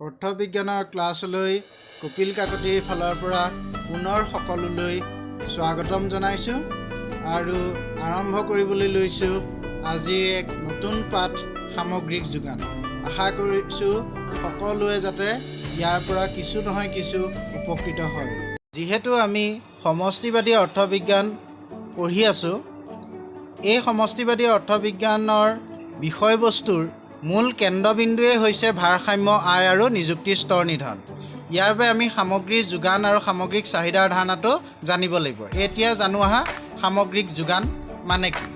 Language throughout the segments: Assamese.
অৰ্থবিজ্ঞানৰ ক্লাছলৈ কপিল কাকতিৰ ফালৰ পৰা পুনৰ সকলোলৈ স্বাগতম জনাইছোঁ আৰু আৰম্ভ কৰিবলৈ লৈছোঁ আজিৰ এক নতুন পাঠ সামগ্ৰিক যোগান। আশা কৰিছোঁ সকলোৱে যাতে ইয়াৰ পৰা কিছু নহয় কিছু উপকৃত হয়। যিহেতু আমি সমষ্টিবাদী অৰ্থবিজ্ঞান পঢ়ি আছোঁ, এই সমষ্টিবাদী অৰ্থবিজ্ঞানৰ বিষয়বস্তুৰ মূল কেন্দ্ৰবিন্দুৱে হৈছে ভাৰসাম্য আয় আৰু নিযুক্তিৰ স্তৰ নিৰ্ধাৰণ। ইয়াৰ বাবে আমি সামগ্ৰিক যোগান আৰু সামগ্ৰিক চাহিদাৰ ধাৰণাটো জানিব লাগিব। এতিয়া জানো আহা সামগ্ৰিক যোগান মানে কি।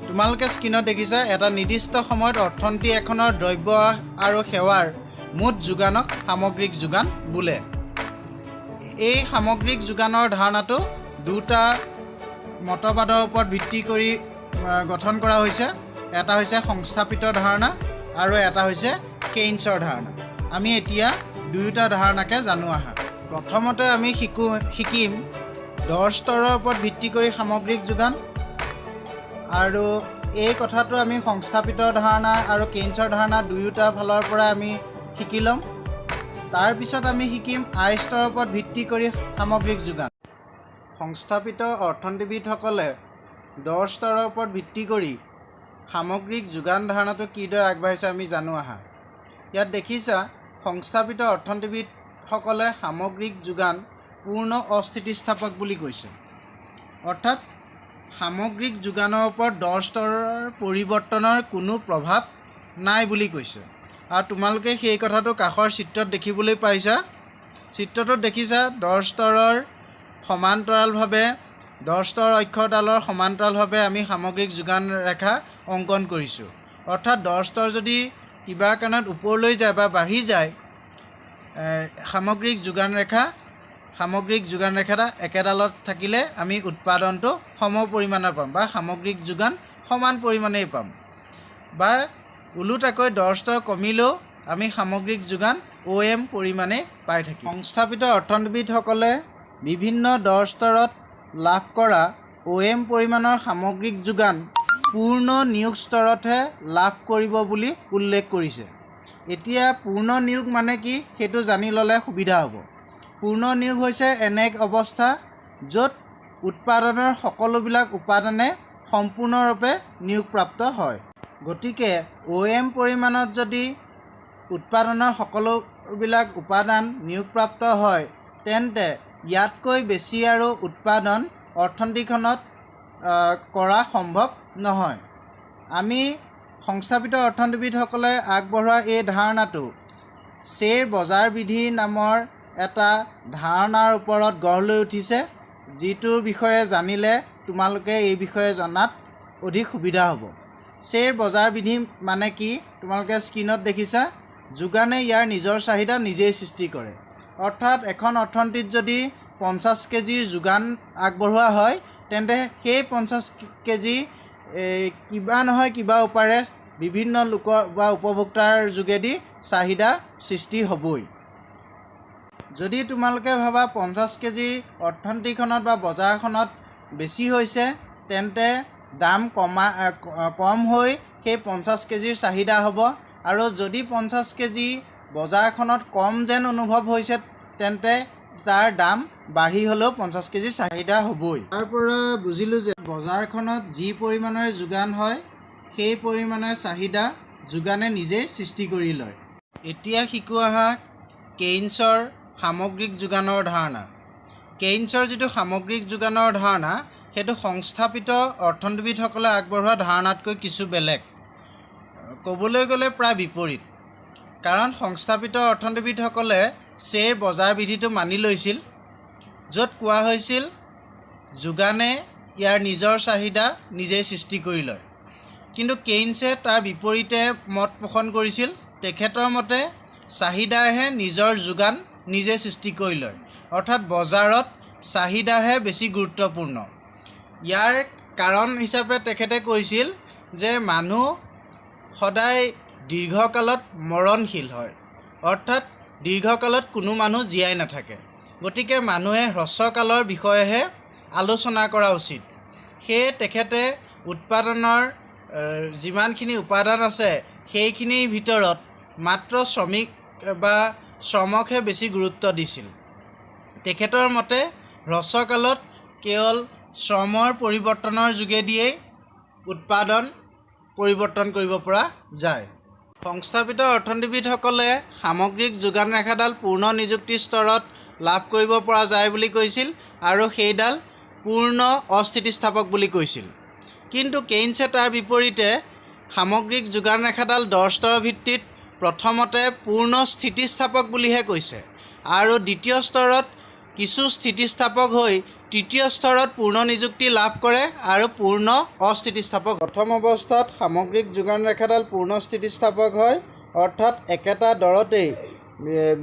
তোমালোকে স্ক্ৰীনত দেখিছা, এটা নিৰ্দিষ্ট সময়ত অৰ্থনীতি এখনৰ দ্ৰব্য আৰু সেৱাৰ মুঠ যোগানক সামগ্ৰিক যোগান বোলে। এই সামগ্ৰিক যোগানৰ ধাৰণাটো দুটা মতবাদৰ ওপৰত ভিত্তি কৰি গঠন কৰা হৈছে। এটা হৈছে সংস্থাপিত ধাৰণা আৰু এটা হৈছে কেইনছৰ ধাৰণা। আমি এতিয়া দুয়োটা ধাৰণাকে জানো আহা। প্ৰথমতে আমি শিকিম দৰ স্তৰৰ ওপৰত ভিত্তি কৰি সামগ্ৰিক যোগান, আৰু এই কথাটো আমি সংস্থাপিত ধাৰণা আৰু কেইনছৰ ধাৰণা দুয়োটা ফালৰ পৰা আমি শিকি ল'ম। তাৰপিছত আমি শিকিম আয় স্তৰৰ ওপৰত ভিত্তি কৰি সামগ্ৰিক যোগান। সংস্থাপিত অৰ্থনীতিবিদসকলে দৰ স্তৰৰ ওপৰত ভিত্তি কৰি সামগ্ৰিক যোগান ধাৰণাটো কিদৰে আগবাঢ়িছে আমি জানো আহা। ইয়াত দেখিছা, সংস্থাপিত অৰ্থনীতিবিদসকলে সামগ্ৰিক যোগান পূৰ্ণ অস্থিতিস্থাপক বুলি কৈছে। অৰ্থাৎ সামগ্ৰিক যোগানৰ ওপৰত দৰ স্তৰৰ পৰিৱৰ্তনৰ কোনো প্ৰভাৱ নাই বুলি কৈছে। আৰু তোমালোকে সেই কথাটো কাষৰ চিত্ৰত দেখিবলৈ পাইছা। চিত্ৰটোত দেখিছা দৰ স্তৰৰ সমান্তৰালভাৱে, দৰ স্তৰৰ অক্ষৰডালৰ সমান্তৰালভাৱে আমি সামগ্ৰিক যোগান ৰেখা অংকন কৰিছোঁ। অৰ্থাৎ দৰ স্তৰ যদি কিবা কাৰণত ওপৰলৈ যায় বা বাঢ়ি যায়, সামগ্ৰিক যোগান ৰেখাটা একেডালত থাকিলে আমি উৎপাদনটো সম পৰিমাণৰ পাম বা সামগ্ৰিক যোগান সমান পৰিমাণেই পাম। বা ওলোটাকৈ দৰ স্তৰ কমিলেও আমি সামগ্ৰিক যোগান OM পৰিমাণে পাই থাকিম। সংস্থাপিত অৰ্থনীতিবিদসকলে বিভিন্ন দৰ স্তৰত লাভ কৰা OM পৰিমাণৰ সামগ্ৰিক যোগান পূৰ্ণ নিয়োগ স্তৰতহে লাভ কৰিব বুলি উল্লেখ কৰিছে। এতিয়া পূৰ্ণ নিয়োগ মানে কি সেইটো জানি ল'লে সুবিধা হ'ব। পূৰ্ণ নিয়োগ হৈছে এনে এক অৱস্থা য'ত উৎপাদনৰ সকলোবিলাক উপাদানে সম্পূৰ্ণৰূপে নিয়োগপ্ৰাপ্ত হয়। গতিকে OM পৰিমাণত যদি উৎপাদনৰ সকলোবিলাক উপাদান নিয়োগপ্ৰাপ্ত হয়, তেন্তে ইয়াতকৈ বেছি আৰু উৎপাদন অৰ্থনীতিখনত কৰা সম্ভৱ নহয়। আমি সংস্থাপিত অৰ্থনীতিবিদসকলে আগবঢ়োৱা এই ধাৰণাটো শ্বেৰ বজাৰ বিধি নামৰ এটা ধাৰণাৰ ওপৰত গঢ় লৈ উঠিছে, যিটোৰ বিষয়ে জানিলে তোমালোকে এই বিষয়ে জনাত অধিক সুবিধা হ'ব। শ্বেৰ বজাৰ বিধি মানে কি তোমালোকে স্ক্ৰীনত দেখিছা। যোগানে ইয়াৰ নিজৰ চাহিদা নিজেই সৃষ্টি কৰে। অৰ্থাৎ এখন অৰ্থনীতিত যদি 50 কেজিৰ যোগান আগবঢ়োৱা হয়, তেন্তে সেই 50 কেজি কিবা নহয় কিবা উপায়েৰে বিভিন্ন লোকৰ বা উপভোক্তাৰ যোগেদি চাহিদা সৃষ্টি হ'বই। যদি তোমালোকে ভাবা 50 কেজি অৰ্থনীতিখনত বা বজাৰখনত বেছি হৈছে, তেন্তে দাম কম হৈ সেই 50 কেজিৰ চাহিদা হ'ব। আৰু যদি 50 কেজি বজাৰখনত কম যেন অনুভৱ হৈছে, তেন্তে তাৰ দাম বাঢ়ি হ'লেও 50 কেজি চাহিদা হ'বই। তাৰ পৰা বুজিলোঁ যে বজাৰখনত যি পৰিমাণৰ যোগান হয়, সেই পৰিমাণৰ চাহিদা যোগানে নিজেই সৃষ্টি কৰি লয়। এতিয়া শিকো আহা কেইনছৰ সামগ্ৰিক যোগানৰ ধাৰণা। কেইনছৰ যিটো সামগ্ৰিক যোগানৰ ধাৰণা, সেইটো সংস্থাপিত অৰ্থনীতিবিদসকলে আগবঢ়োৱা ধাৰণাতকৈ কিছু বেলেগ। ক'বলৈ গ'লে প্ৰায় বিপৰীত। কাৰণ সংস্থাপিত অৰ্থনীতিবিদসকলে শ্বেৰ বজাৰ বিধিটো মানি লৈছিল, য'ত কোৱা হৈছিল যোগানে ইয়াৰ নিজৰ চাহিদা নিজেই সৃষ্টি কৰি লয়। কিন্তু কেইনছে তাৰ বিপৰীতে মত পোষণ কৰিছিল। তেখেতৰ মতে চাহিদাহে নিজৰ যোগান নিজে সৃষ্টি কৰি লয়। অৰ্থাৎ বজাৰত চাহিদাহে বেছি গুৰুত্বপূৰ্ণ। ইয়াৰ কাৰণ হিচাপে তেখেতে কৈছিল যে মানুহ সদায় দীৰ্ঘকালত মৰণশীল হয়। অৰ্থাৎ দীৰ্ঘকালত কোনো মানুহ জীয়াই নাথাকে। গতিকে মানুহে হ্ৰস্বকালৰ বিষয়েহে আলোচনা কৰা উচিত। সেয়ে তেখেতে উৎপাদনৰ যিমানখিনি উপাদান আছে, সেইখিনিৰ ভিতৰত মাত্ৰ শ্ৰমিক বা শ্ৰমকহে বেছি গুৰুত্ব দিছিল। তেখেতৰ মতে হ্ৰস্বকালত কেৱল শ্ৰমৰ পৰিৱৰ্তনৰ যোগেদিয়েই উৎপাদন পৰিৱৰ্তন কৰিব পৰা যায়। সংস্থাপিত অৰ্থনীতিবিদসকলে সামগ্ৰিক যোগান ৰেখাডাল পূৰ্ণ নিযুক্তি স্তৰত লাভ কৰিব পৰা যায় বুলি কৈছিল আৰু সেইডাল পূৰ্ণ অস্থিতিস্থাপক বুলি কৈছিল। কিন্তু কেইনছে তাৰ বিপৰীতে সামগ্ৰিক যোগান ৰেখাডাল 10 স্তৰৰ ভিত্তিত প্ৰথমতে পূৰ্ণ স্থিতিস্থাপক বুলিহে কৈছে আৰু দ্বিতীয় স্তৰত কিছু স্থিতিস্থাপক হৈ তৃতীয় স্তৰত পূৰ্ণ নিযুক্তি লাভ কৰে আৰু পূৰ্ণ অস্থিতিস্থাপক। প্ৰথম অৱস্থাত সামগ্ৰিক যোগান ৰেখাডাল পূৰ্ণ স্থিতিস্থাপক হয়, অৰ্থাৎ একেটা দৰতেই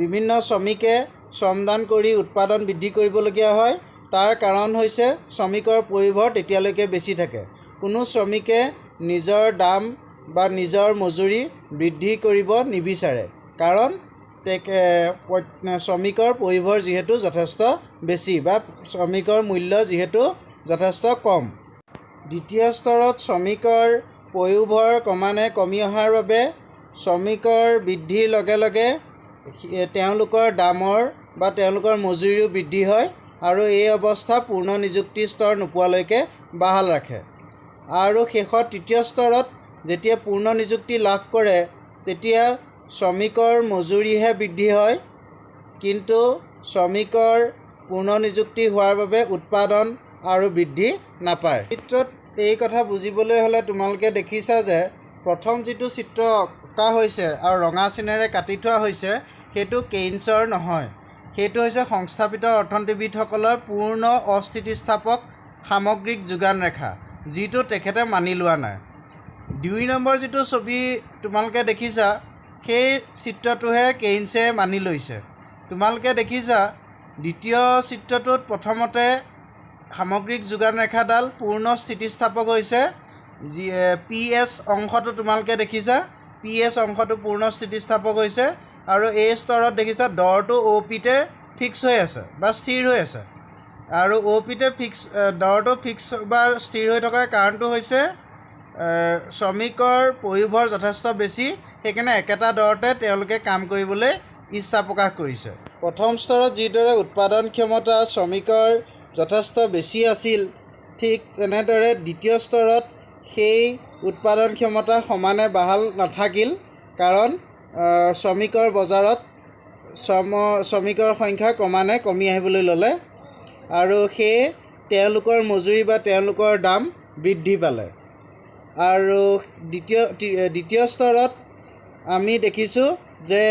বিভিন্ন শ্ৰমিকে শ্ৰমদান কৰি উৎপাদন বৃদ্ধি কৰিবলগীয়া হয়। তাৰ কাৰণ হৈছে শ্ৰমিকৰ পৰিভৰ তেতিয়ালৈকে বেছি থাকে। কোনো শ্ৰমিকে নিজৰ দাম বা নিজৰ মজুৰি বৃদ্ধি কৰিব নিবিচাৰে, কাৰণ শ্ৰমিকৰ পৰিভৰ যিহেতু যথেষ্ট বেছি বা শ্ৰমিকৰ মূল্য যিহেতু যথেষ্ট কম। দ্বিতীয় স্তৰত শ্ৰমিকৰ পয়োভৰ ক্ৰমান্বয়ে কমি অহাৰ বাবে শ্ৰমিকৰ বৃদ্ধিৰ লগে লগে তেওঁলোকৰ দামৰ বা তেওঁলোকৰ মজুৰিও বৃদ্ধি হয় আৰু এই অৱস্থা পূৰ্ণ নিযুক্তি স্তৰ নোপোৱালৈকে বাহাল ৰাখে। আৰু শেষত তৃতীয় স্তৰত যেতিয়া পূৰ্ণ নিযুক্তি লাভ কৰে তেতিয়া শ্ৰমিকৰ মজুৰিহে বৃদ্ধি হয়, কিন্তু শ্ৰমিকৰ পূৰ্ণ নিযুক্তি হোৱাৰ বাবে উৎপাদন আৰু বৃদ্ধি নাপায়। চিত্ৰত এই কথা বুজিবলৈ হ'লে তোমালোকে দেখিছা যে প্ৰথম যিটো চিত্ৰ অঁকা হৈছে আৰু ৰঙা চিনেৰে কাটি থোৱা হৈছে সেইটো কেইনছৰ নহয়, সেইটো হৈছে সংস্থাপিত অৰ্থনীতিবিদসকলৰ পূৰ্ণ অস্থিতিস্থাপক সামগ্ৰিক যোগান ৰেখা, যিটো তেখেতে মানি লোৱা নাই। 2 নম্বৰ যিটো ছবি তোমালোকে দেখিছা সেই চিত্ৰটোহে কেইনছে মানি লৈছে। তোমালোকে দেখিছা দ্বিতীয় চিত্ৰটোত প্ৰথমতে সামগ্ৰিক যোগান ৰেখাডাল পূৰ্ণ স্থিতিস্থাপক হৈছে, যি PS অংশটো তোমালোকে দেখিছা, PS অংশটো পূৰ্ণ স্থিতিস্থাপক হৈছে আৰু এই স্তৰত দেখিছা দৰটো OPতে ফিক্স হৈ আছে বা স্থিৰ হৈ আছে আৰু OPতে দৰটো ফিক্স বা স্থিৰ হৈ থকাৰ কাৰণটো হৈছে শ্ৰমিকৰ পয়োভৰ যথেষ্ট বেছি, সেইকাৰণে একেটা দৰতে তেওঁলোকে কাম কৰিবলৈ ইচ্ছা প্ৰকাশ কৰিছে। প্ৰথম স্তৰত যিদৰে উৎপাদন ক্ষমতা শ্ৰমিকৰ যথেষ্ট বেছি আছিল, ঠিক তেনেদৰে দ্বিতীয় স্তৰত সেই উৎপাদন ক্ষমতা সমানে বাহাল নাথাকিল, কাৰণ শ্ৰমিকৰ বজাৰত শ্ৰমিকৰ সংখ্যা ক্ৰমান্বয়ে কমি আহিবলৈ ল'লে আৰু সেয়ে তেওঁলোকৰ মজুৰি বা তেওঁলোকৰ দাম বৃদ্ধি পালে। আৰু দ্বিতীয় স্তৰত আমি দেখিছোঁ যে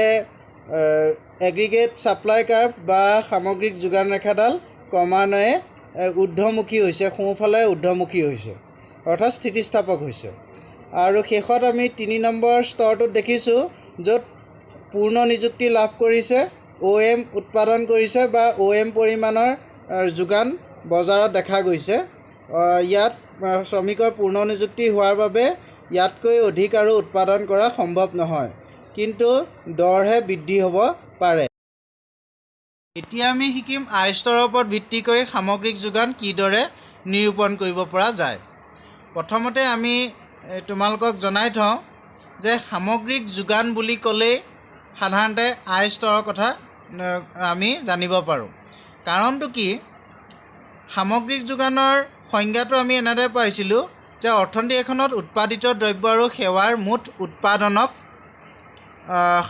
এগ্ৰিগেট ছাপ্লাই কাৰ্ভ বা সামগ্ৰিক যোগান ৰেখাডাল ক্ৰমান্বয়ে ঊৰ্ধ্বমুখী হৈছে, সোঁফালে ঊৰ্ধ্বমুখী হৈছে, অৰ্থাৎ স্থিতিস্থাপক হৈছে। আৰু শেষত আমি 3 নম্বৰ স্তৰটোত দেখিছোঁ য'ত পূৰ্ণ নিযুক্তি লাভ কৰিছে, OM উৎপাদন কৰিছে বা OM পৰিমাণৰ যোগান বজাৰত দেখা গৈছে। ইয়াত শ্ৰমিকৰ পূৰ্ণ নিযুক্তি হোৱাৰ বাবে ইয়াতকৈ অধিক আৰু উৎপাদন কৰা সম্ভৱ নহয়, কিন্তু দৰহে বৃদ্ধি হ'ব পাৰে। এতিয়া আমি শিকিম I স্তৰৰ ওপৰত ভিত্তি কৰি সামগ্ৰিক যোগান কিদৰে নিৰূপণ কৰিব পৰা যায়। প্ৰথমতে আমি তোমালোকক জনাই থওঁ যে সামগ্ৰিক যোগান বুলি ক'লেই সাধাৰণতে I স্তৰৰ কথা আমি জানিব পাৰোঁ। কাৰণটো কি, সামগ্ৰিক যোগানৰ সংজ্ঞাটো আমি এনেদৰে পাইছিলোঁ যে অৰ্থনীতি এখনত উৎপাদিত দ্ৰব্য আৰু সেৱাৰ মুঠ উৎপাদনক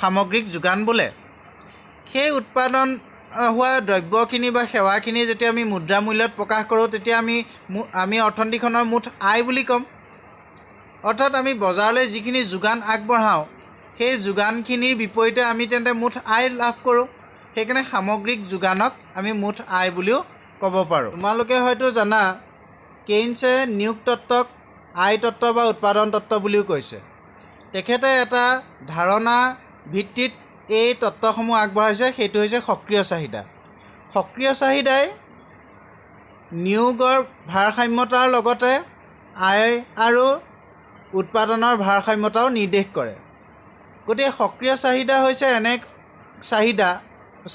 সামগ্ৰিক যোগান বোলে। সেই উৎপাদন হোৱা দ্ৰব্যখিনি বা সেৱাখিনি যেতিয়া আমি মুদ্ৰা মূল্যত প্ৰকাশ কৰোঁ তেতিয়া আমি অৰ্থনীতিখনৰ মুঠ আয় বুলি ক'ম। অৰ্থাৎ আমি বজাৰলৈ যিখিনি যোগান আগবঢ়াওঁ সেই যোগানখিনিৰ বিপৰীতে আমি তেন্তে মুঠ আয় লাভ কৰোঁ, সেইকাৰণে সামগ্ৰিক যোগানক আমি মুঠ আয় বুলিও ক'ব পাৰোঁ। তোমালোকে হয়তো জানা কেইনছে নিয়োগ তত্ত্বক আয় তত্ত্ব বা উৎপাদন তত্ত্ব বুলিও কৈছে। তেখেতে এটা ধাৰণা ভিত্তিত এই তত্ত্বসমূহ আগবঢ়াইছে, সেইটো হৈছে সক্ৰিয় চাহিদা। সক্ৰিয় চাহিদাই নিয়োগৰ ভাৰসাম্যতাৰ লগতে আয় আৰু উৎপাদনৰ ভাৰসাম্যতাও নিৰ্দেশ কৰে। গতিকে সক্ৰিয় চাহিদা হৈছে এনে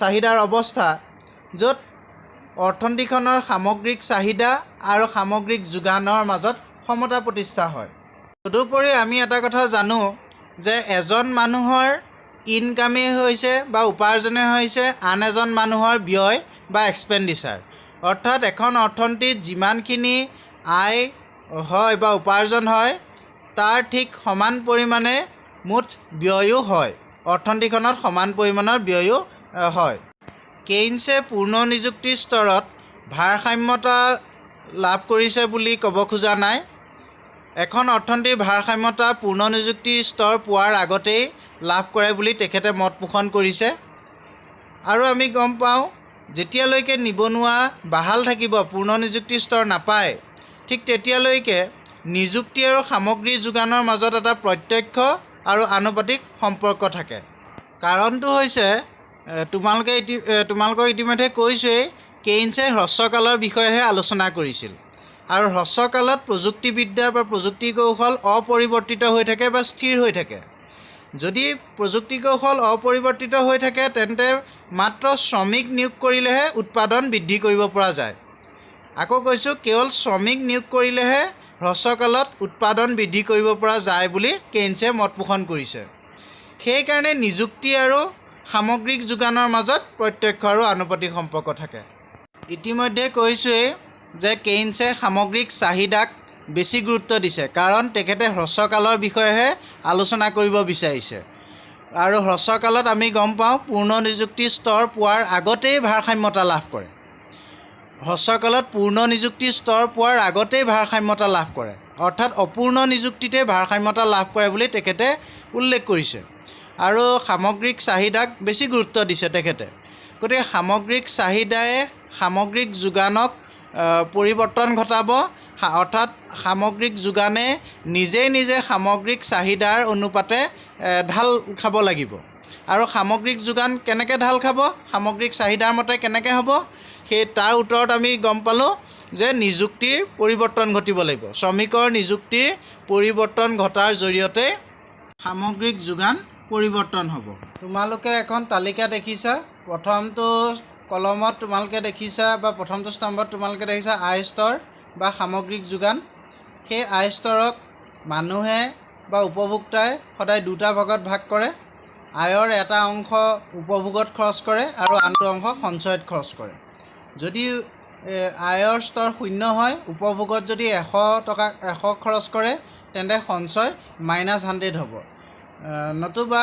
চাহিদাৰ অৱস্থা য'ত অৰ্থনীতিখনৰ সামগ্ৰিক চাহিদা আৰু সামগ্ৰিক যোগানৰ মাজত সমতা প্ৰতিষ্ঠা হয়। তদুপৰি আমি এটা কথা জানো যে এজন মানুহৰ ইনকামে হৈছে বা উপাৰ্জনে হৈছে আন এজন মানুহৰ ব্যয় বা এক্সপেণ্ডিচাৰ। অৰ্থাৎ এখন অৰ্থনীতিত যিমানখিনি আয় হয় বা উপাৰ্জন হয় তাৰ ঠিক সমান পৰিমাণে মুঠ ব্যয়ো হয়। অৰ্থনীতিখনত সমান পৰিমাণৰ ব্যয়ো হয়। কেইনছে পূৰ্ণ নিযুক্তিৰ স্তৰত ভাৰসাম্যতা লাভ কৰিছে বুলি ক'ব খোজা নাই। এখন অৰ্থনীতিৰ ভাৰসাম্যতা পূৰ্ণ নিযুক্তিৰ স্তৰ পোৱাৰ আগতেই লাভ কৰে বুলি তেখেতে মত পোষণ কৰিছে। আৰু আমি গম পাওঁ যেতিয়ালৈকে নিবনুৱা বাহাল থাকিব, পূৰ্ণ নিযুক্তিৰ স্তৰ নাপায়, ঠিক তেতিয়ালৈকে নিযুক্তি আৰু সামগ্ৰী যোগানৰ মাজত এটা প্ৰত্যক্ষ আৰু আনুপাতিক সম্পৰ্ক থাকে। কাৰণটো হৈছে তোমালোকক ইতিমধ্যে কৈছোঁৱেই, কেইনছে হ্ৰস্বকালৰ বিষয়েহে আলোচনা কৰিছিল। আৰু হ্ৰস্বকালত প্ৰযুক্তিবিদ্যা বা প্ৰযুক্তি কৌশল অপৰিৱৰ্তিত হৈ থাকে বা স্থিৰ হৈ থাকে। যদি প্ৰযুক্তি কৌশল অপৰিৱৰ্তিত হৈ থাকে তেন্তে মাত্ৰ শ্ৰমিক নিয়োগ কৰিলেহে উৎপাদন বৃদ্ধি কৰিব পৰা যায়। আকৌ কৈছোঁ, কেৱল শ্ৰমিক নিয়োগ কৰিলেহে হ্ৰস্বকালত উৎপাদন বৃদ্ধি কৰিব পৰা যায় বুলি কেইনছে মত পোষণ কৰিছে। সেইকাৰণে নিযুক্তি আৰু সামগ্ৰিক যোগানৰ মাজত প্ৰত্যক্ষ আৰু আনুপাতিক সম্পৰ্ক থাকে। ইতিমধ্যে কৈছোঁৱেই যে কেইনছে সামগ্ৰিক চাহিদাক বেছি গুৰুত্ব দিছে, কাৰণ তেখেতে হ্ৰস্বকালৰ বিষয়েহে আলোচনা কৰিব বিচাৰিছে। আৰু হ্ৰস্বকালত আমি গম পাওঁ পূৰ্ণ নিযুক্তিৰ স্তৰ পোৱাৰ আগতেই ভাৰসাম্যতা লাভ কৰে। হ্ৰস্বকালত পূৰ্ণ নিযুক্তিৰ স্তৰ পোৱাৰ আগতেই ভাৰসাম্যতা লাভ কৰে, অৰ্থাৎ অপূৰ্ণ নিযুক্তিতে ভাৰসাম্যতা লাভ কৰে বুলি তেখেতে উল্লেখ কৰিছে। আৰু সামগ্ৰিক চাহিদাক বেছি গুৰুত্ব দিছে তেখেতে। গতিকে সামগ্ৰিক চাহিদায়ে সামগ্ৰিক যোগানক পৰিৱৰ্তন ঘটাব, অৰ্থাৎ সামগ্ৰিক যোগানে নিজে সামগ্ৰিক চাহিদাৰ অনুপাতে ঢাল খাব লাগিব। আৰু সামগ্ৰিক যোগান কেনেকৈ ঢাল খাব, সামগ্ৰিক চাহিদাৰ মতে কেনেকৈ হ'ব, সেই তাৰ উত্তৰত আমি গম পালোঁ যে নিযুক্তিৰ পৰিৱৰ্তন ঘটিব লাগিব। শ্ৰমিকৰ নিযুক্তিৰ পৰিৱৰ্তন ঘটাৰ জৰিয়তে সামগ্ৰিক যোগান পৰিৱৰ্তন হ'ব। তোমালোকে এখন তালিকা দেখিছা। প্ৰথমটো কলমত তোমালোকে দেখিছা বা প্ৰথমটো স্তম্ভত তোমালোকে দেখিছা আয় স্তৰ বা সামগ্ৰিক যোগান। সেই আয় স্তৰক মানুহে বা উপভোক্তাই সদায় দুটা ভাগত ভাগ কৰে। আয়ৰ এটা অংশ উপভোগত খৰচ কৰে আৰু আনটো অংশ সঞ্চয়ত খৰচ কৰে। যদি আয়ৰ স্তৰ শূন্য হয়, উপভোগত যদি 100 খৰচ কৰে, তেন্তে সঞ্চয় -100 হ'ব। নতুবা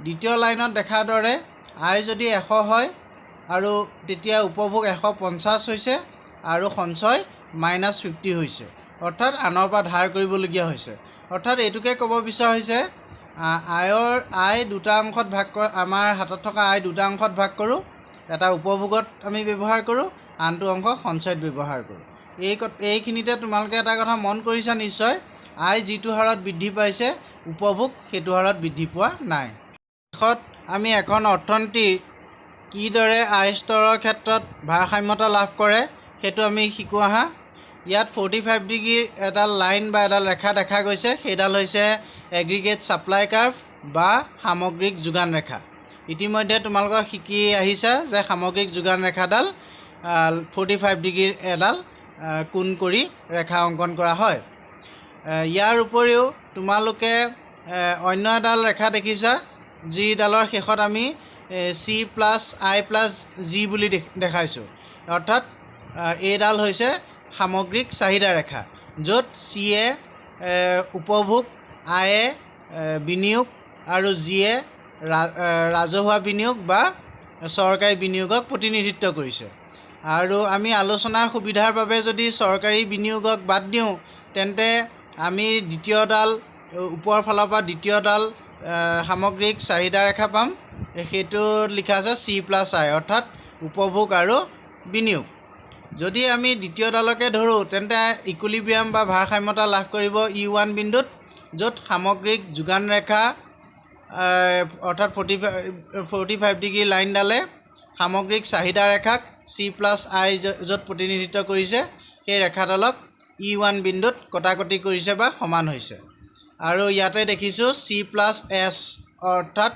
দ্বিতীয় লাইনত দেখাৰ দৰে আয় যদি 100 হয় আৰু তেতিয়া উপভোগ 150 হৈছে আৰু সঞ্চয় -50 হৈছে, অৰ্থাৎ আনৰ পৰা ধাৰ কৰিবলগীয়া হৈছে। অৰ্থাৎ এইটোকে ক'ব বিচৰা হৈছে আয় দুটা অংশত ভাগ কৰা, আমাৰ হাতত থকা আয় দুটা অংশত ভাগ কৰোঁ। এটা উপভোগত আমি ব্যৱহাৰ কৰোঁ, আনটো অংশ সঞ্চয়ত ব্যৱহাৰ কৰোঁ। এইখিনিতে তোমালোকে এটা কথা মন কৰিছা নিশ্চয়, আয় যিটো হাৰত বৃদ্ধি পাইছে উপভোগ সেইটো হাৰত বৃদ্ধি পোৱা নাই। শেষত আমি এখন অৰ্থনীতিৰ কিদৰে আয় স্তৰৰ ক্ষেত্ৰত ভাৰসাম্যতা লাভ কৰে সেইটো আমি শিকো আহা। ইয়াত 45 ডিগ্ৰীৰ এডাল লাইন বা এডাল ৰেখা দেখা গৈছে। সেইডাল হৈছে এগ্ৰিগেট ছাপ্লাই কাৰ্ভ বা সামগ্ৰিক যোগান ৰেখা। ইতিমধ্যে তোমালোকক শিকি আহিছা যে সামগ্ৰিক যোগান ৰেখাডাল 45 ডিগ্ৰীৰ এডাল কোণ কৰি ৰেখা অংকন কৰা হয়। ইয়াৰ উপৰিও তোমালোকে অন্য এডাল ৰেখা দেখিছা, যিডালৰ শেষত আমি C+I+G বুলি দেখাইছোঁ। অৰ্থাৎ এইডাল হৈছে সামগ্ৰিক চাহিদা ৰেখা, য'ত চিয়ে উপভোগ, আয়ে বিনিয়োগ আৰু জিয়ে ৰাজহুৱা বিনিয়োগ বা চৰকাৰী বিনিয়োগক প্ৰতিনিধিত্ব কৰিছে। আৰু আমি আলোচনাৰ সুবিধাৰ বাবে যদি চৰকাৰী বিনিয়োগক বাদ দিওঁ, তেন্তে আমি দ্বিতীয়ডাল ওপৰৰ ফালৰ পৰা দ্বিতীয়ডাল সামগ্ৰিক চাহিদা ৰেখা পাম। সেইটোত লিখা আছে C+I, অৰ্থাৎ উপভোগ আৰু বিনিয়োগ। যদি আমি দ্বিতীয়ডালকে ধৰোঁ তেন্তে ইকুইলিব্ৰিয়াম বা ভাৰসাম্যতা লাভ কৰিব E1 বিন্দুত, য'ত সামগ্ৰিক যোগান ৰেখা অৰ্থাৎ 45 ডিগ্ৰী লাইনডালে সামগ্ৰিক চাহিদা ৰেখাক C+I য'ত প্ৰতিনিধিত্ব কৰিছে সেই ৰেখাডালক E1 বিন্দুত কটাকটি কৰিছে বা সমান হৈছে। আৰু ইয়াতে দেখিছোঁ C+S, অৰ্থাৎ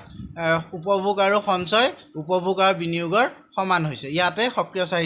উপভোগ আৰু সঞ্চয়, উপভোগ আৰু বিনিয়োগৰ সমান হৈছে। ইয়াতে সক্ৰিয় চাহিদা